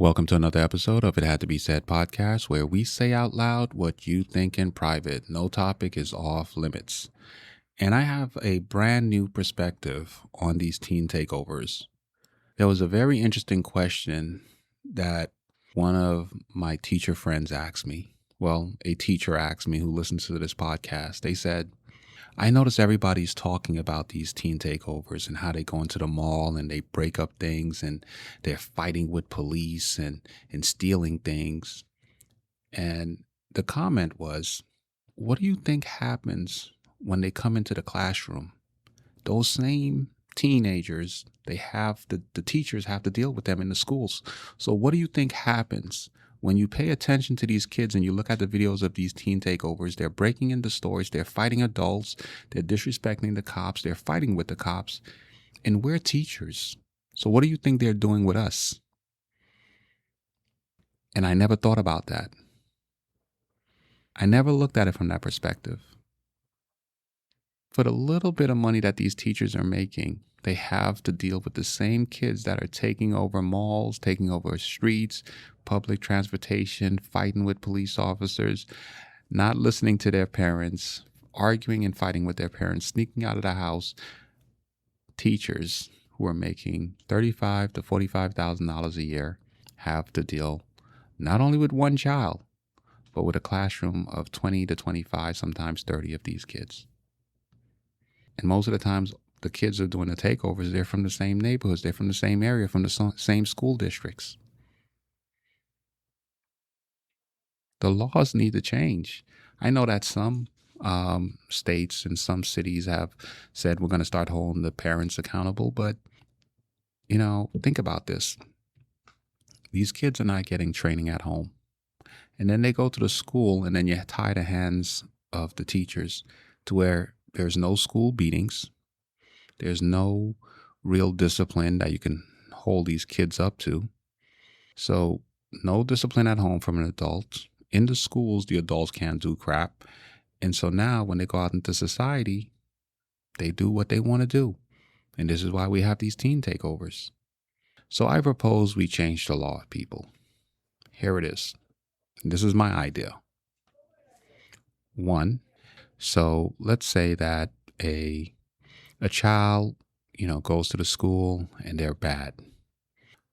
Welcome to another episode of It Had to Be Said podcast, where we say out loud what you think in private. No topic is off limits. And I have a brand new perspective on these teen takeovers. There was a very interesting question that one of my teacher friends asked me. Well, a teacher asked me who listens to this podcast. They said, I notice everybody's talking about these teen takeovers and how they go into the mall and they break up things and they're fighting with police and stealing things. And the comment was, what do you think happens when they come into the classroom? Those same teenagers, the teachers have to deal with them in the schools. So what do you think happens when you pay attention to these kids and you look at the videos of these teen takeovers? They're breaking into stores, they're fighting adults, they're disrespecting the cops, they're fighting with the cops, and we're teachers. So what do you think they're doing with us? And I never thought about that. I never looked at it from that perspective. For the little bit of money that these teachers are making, they have to deal with the same kids that are taking over malls, taking over streets, public transportation, fighting with police officers, not listening to their parents, arguing and fighting with their parents, sneaking out of the house. Teachers who are making $35,000 to $45,000 a year have to deal not only with one child, but with a classroom of 20 to 25, sometimes 30 of these kids. And most of the times, the kids are doing the takeovers. They're from the same neighborhoods. They're from the same area, from the same school districts. The laws need to change. I know that some states and some cities have said we're going to start holding the parents accountable. But, think about this. These kids are not getting training at home. And then they go to the school and then you tie the hands of the teachers to where there's no school beatings. There's no real discipline that you can hold these kids up to. So no discipline at home from an adult. In the schools, the adults can't do crap. And so now when they go out into society, they do what they want to do. And this is why we have these teen takeovers. So I propose we change the law, people. Here it is. This is my idea. 1, so let's say that a child, goes to the school and they're bad.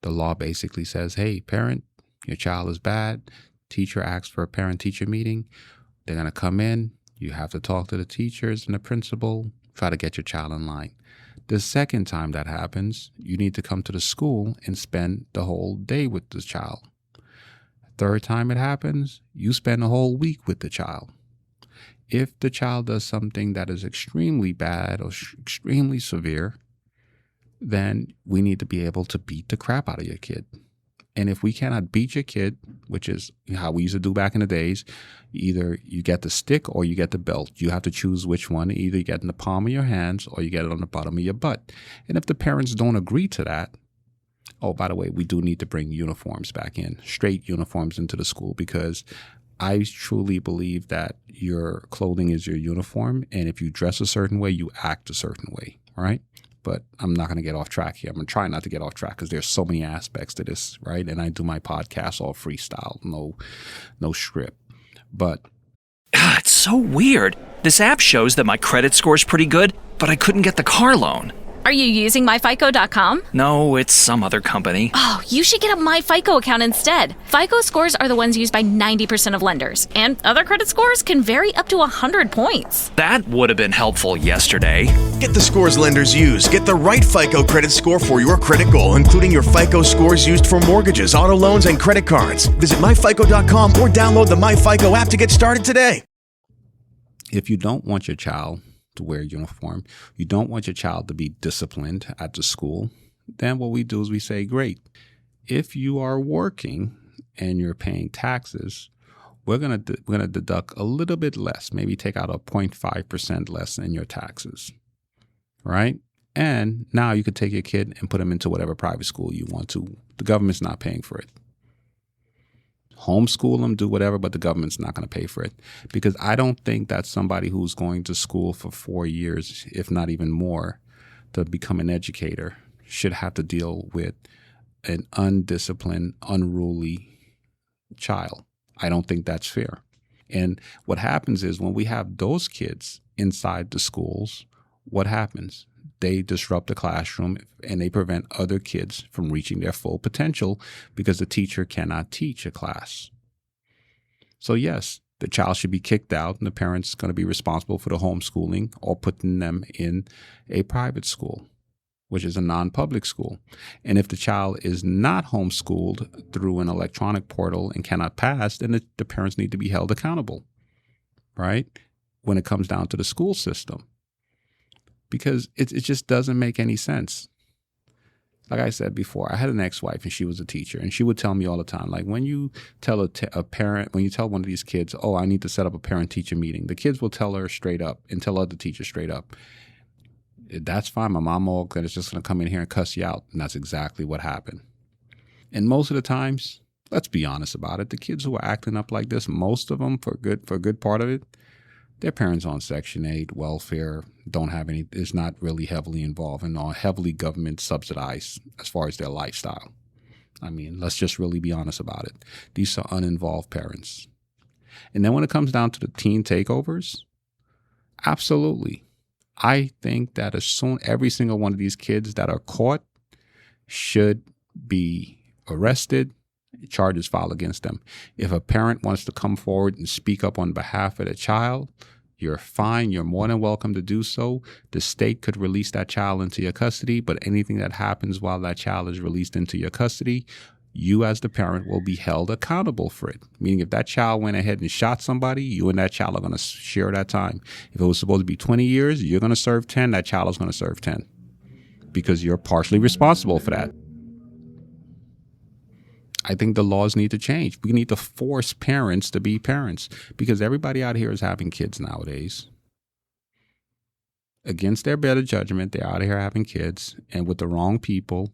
The law basically says, hey, parent, your child is bad. Teacher asks for a parent-teacher meeting. They're going to come in. You have to talk to the teachers and the principal, try to get your child in line. The second time that happens, you need to come to the school and spend the whole day with the child. Third time it happens, you spend a whole week with the child. If the child does something that is extremely bad or extremely severe, then we need to be able to beat the crap out of your kid. And if we cannot beat your kid, which is how we used to do back in the days, either you get the stick or you get the belt. You have to choose which one. Either you get it in the palm of your hands or you get it on the bottom of your butt. And if the parents don't agree to that, oh, by the way, we do need to bring uniforms back in, straight uniforms into the school, because I truly believe that your clothing is your uniform. And if you dress a certain way, you act a certain way. Right. But I'm not going to get off track here. I'm going to try not to get off track because there's so many aspects to this. Right. And I do my podcast all freestyle, no script. But It's so weird. This app shows that my credit score is pretty good, but I couldn't get the car loan. Are you using myfico.com? No, it's some other company. Oh, you should get a MyFICO account instead. FICO scores are the ones used by 90% of lenders, and other credit scores can vary up to 100 points. That would have been helpful yesterday. Get the scores lenders use. Get the right FICO credit score for your credit goal, including your FICO scores used for mortgages, auto loans, and credit cards. Visit myfico.com or download the MyFICO app to get started today. If you don't want your child to wear a uniform, you don't want your child to be disciplined at the school, then what we do is we say, great. If you are working and you're paying taxes, we're gonna deduct a little bit less, maybe take out a 0.5% less in your taxes, right? And now you could take your kid and put him into whatever private school you want to. The government's not paying for it. Homeschool them, do whatever, but the government's not going to pay for it. Because I don't think that somebody who's going to school for 4 years, if not even more, to become an educator should have to deal with an undisciplined, unruly child. I don't think that's fair. And what happens is when we have those kids inside the schools, what happens? They disrupt the classroom and they prevent other kids from reaching their full potential because the teacher cannot teach a class. So yes, the child should be kicked out and the parent's going to be responsible for the homeschooling or putting them in a private school, which is a non-public school. And if the child is not homeschooled through an electronic portal and cannot pass, then the parents need to be held accountable, right? When it comes down to the school system, because it just doesn't make any sense. Like I said before, I had an ex-wife and she was a teacher, and she would tell me all the time, like when you tell a parent, when you tell one of these kids, oh, I need to set up a parent-teacher meeting, the kids will tell her straight up and tell other teachers straight up, that's fine. My mom is just going to come in here and cuss you out. And that's exactly what happened. And most of the times, let's be honest about it, the kids who are acting up like this, most of them, for a good part of it, their parents on Section 8, welfare, is not really heavily involved and are heavily government subsidized as far as their lifestyle. I mean, let's just really be honest about it. These are uninvolved parents. And then when it comes down to the teen takeovers, absolutely. I think that every single one of these kids that are caught should be arrested, charges filed against them. If a parent wants to come forward and speak up on behalf of the child, you're fine. You're more than welcome to do so. The state could release that child into your custody, but anything that happens while that child is released into your custody, you as the parent will be held accountable for it. Meaning if that child went ahead and shot somebody, you and that child are going to share that time. If it was supposed to be 20 years, you're going to serve 10, that child is going to serve 10 because you're partially responsible for that. I think the laws need to change. We need to force parents to be parents because everybody out here is having kids nowadays. Against their better judgment, they're out here having kids and with the wrong people,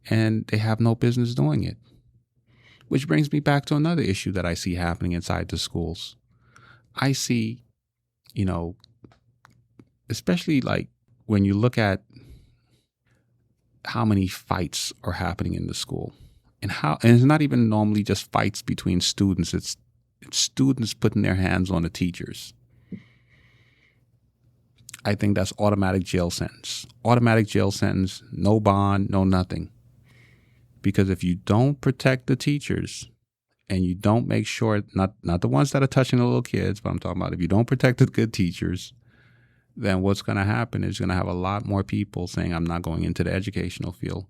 and they have no business doing it. Which brings me back to another issue that I see happening inside the schools. I see, especially like when you look at how many fights are happening in the school and it's not even normally just fights between students. It's students putting their hands on the teachers. I think that's automatic jail sentence. Automatic jail sentence, no bond, no nothing. Because if you don't protect the teachers and you don't make sure, not the ones that are touching the little kids, but I'm talking about if you don't protect the good teachers, then what's going to happen is you're going to have a lot more people saying, I'm not going into the educational field.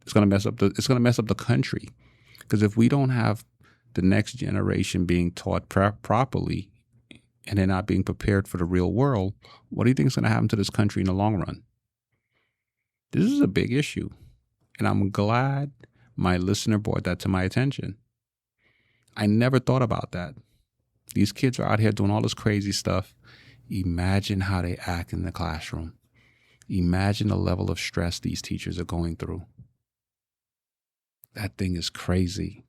It's going to mess up the country. Because if we don't have the next generation being taught properly and they're not being prepared for the real world, what do you think is going to happen to this country in the long run? This is a big issue. And I'm glad my listener brought that to my attention. I never thought about that. These kids are out here doing all this crazy stuff. Imagine how they act in the classroom. Imagine the level of stress these teachers are going through. That thing is crazy.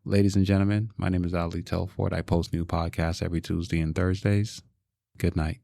Ladies and gentlemen, my name is Ali Telford. I post new podcasts every Tuesday and Thursdays. Good night.